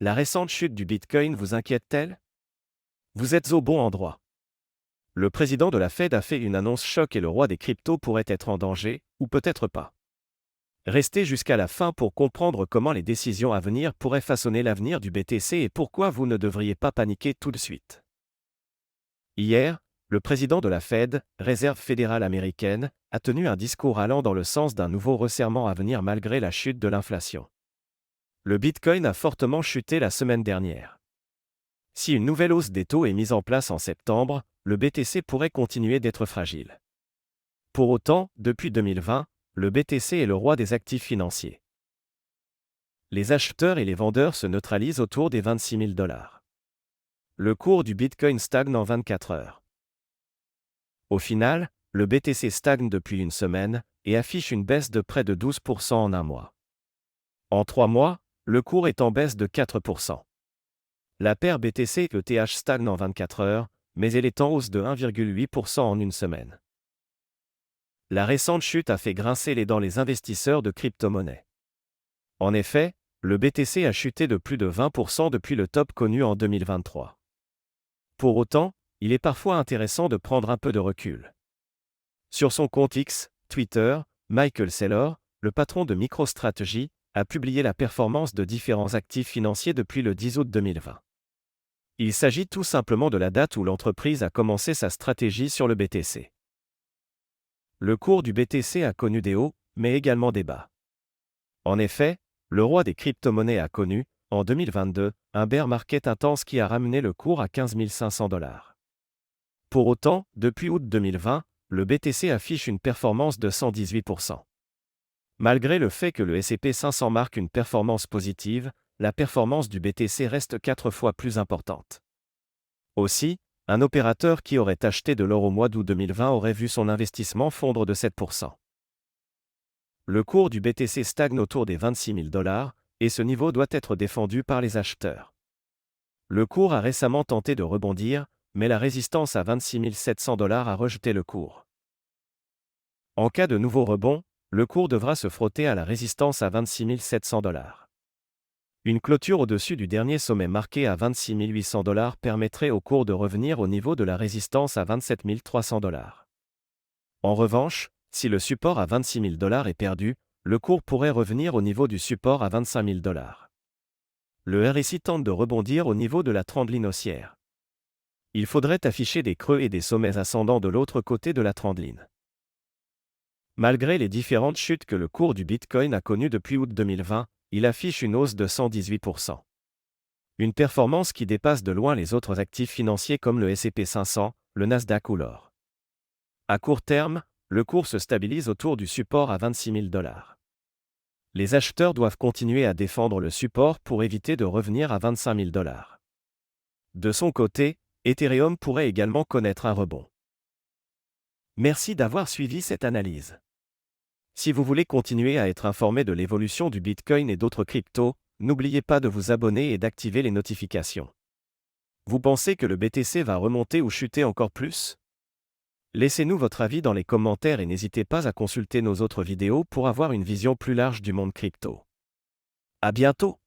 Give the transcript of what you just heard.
La récente chute du Bitcoin vous inquiète-t-elle? Vous êtes au bon endroit. Le président de la Fed a fait une annonce choc et le roi des cryptos pourrait être en danger, ou peut-être pas. Restez jusqu'à la fin pour comprendre comment les décisions à venir pourraient façonner l'avenir du BTC et pourquoi vous ne devriez pas paniquer tout de suite. Hier, le président de la Fed, Réserve fédérale américaine, a tenu un discours allant dans le sens d'un nouveau resserrement à venir malgré la chute de l'inflation. Le Bitcoin a fortement chuté la semaine dernière. Si une nouvelle hausse des taux est mise en place en septembre, le BTC pourrait continuer d'être fragile. Pour autant, depuis 2020, le BTC est le roi des actifs financiers. Les acheteurs et les vendeurs se neutralisent autour des 26 000 $. Le cours du Bitcoin stagne en 24 heures. Au final, le BTC stagne depuis une semaine et affiche une baisse de près de 12% en un mois. En 3 mois, le cours est en baisse de 4%. La paire BTC-ETH stagne en 24 heures, mais elle est en hausse de 1,8% en une semaine. La récente chute a fait grincer les dents les investisseurs de crypto-monnaies. En effet, le BTC a chuté de plus de 20% depuis le top connu en 2023. Pour autant, il est parfois intéressant de prendre un peu de recul. Sur son compte X, Twitter, Michael Saylor, le patron de MicroStrategy, a publié la performance de différents actifs financiers depuis le 10 août 2020. Il s'agit tout simplement de la date où l'entreprise a commencé sa stratégie sur le BTC. Le cours du BTC a connu des hauts, mais également des bas. En effet, le roi des crypto-monnaies a connu, en 2022, un bear market intense qui a ramené le cours à 15 500 $. Pour autant, depuis août 2020, le BTC affiche une performance de 118%. Malgré le fait que le S&P 500 marque une performance positive, la performance du BTC reste 4 fois plus importante. Aussi, un opérateur qui aurait acheté de l'or au mois d'août 2020 aurait vu son investissement fondre de 7%. Le cours du BTC stagne autour des 26 000 $, et ce niveau doit être défendu par les acheteurs. Le cours a récemment tenté de rebondir, mais la résistance à 26 700 $ a rejeté le cours. En cas de nouveau rebond, le cours devra se frotter à la résistance à 26 700 $. Une clôture au-dessus du dernier sommet marqué à 26 800 $ permettrait au cours de revenir au niveau de la résistance à 27 300 $. En revanche, si le support à 26 000 $ est perdu, le cours pourrait revenir au niveau du support à 25 000 $. Le RSI tente de rebondir au niveau de la trendline haussière. Il faudrait afficher des creux et des sommets ascendants de l'autre côté de la trendline. Malgré les différentes chutes que le cours du Bitcoin a connues depuis août 2020, il affiche une hausse de 118%. Une performance qui dépasse de loin les autres actifs financiers comme le S&P 500, le Nasdaq ou l'or. À court terme, le cours se stabilise autour du support à 26 000 $. Les acheteurs doivent continuer à défendre le support pour éviter de revenir à 25 000 $. De son côté, Ethereum pourrait également connaître un rebond. Merci d'avoir suivi cette analyse. Si vous voulez continuer à être informé de l'évolution du Bitcoin et d'autres cryptos, n'oubliez pas de vous abonner et d'activer les notifications. Vous pensez que le BTC va remonter ou chuter encore plus? Laissez-nous votre avis dans les commentaires et n'hésitez pas à consulter nos autres vidéos pour avoir une vision plus large du monde crypto. À bientôt!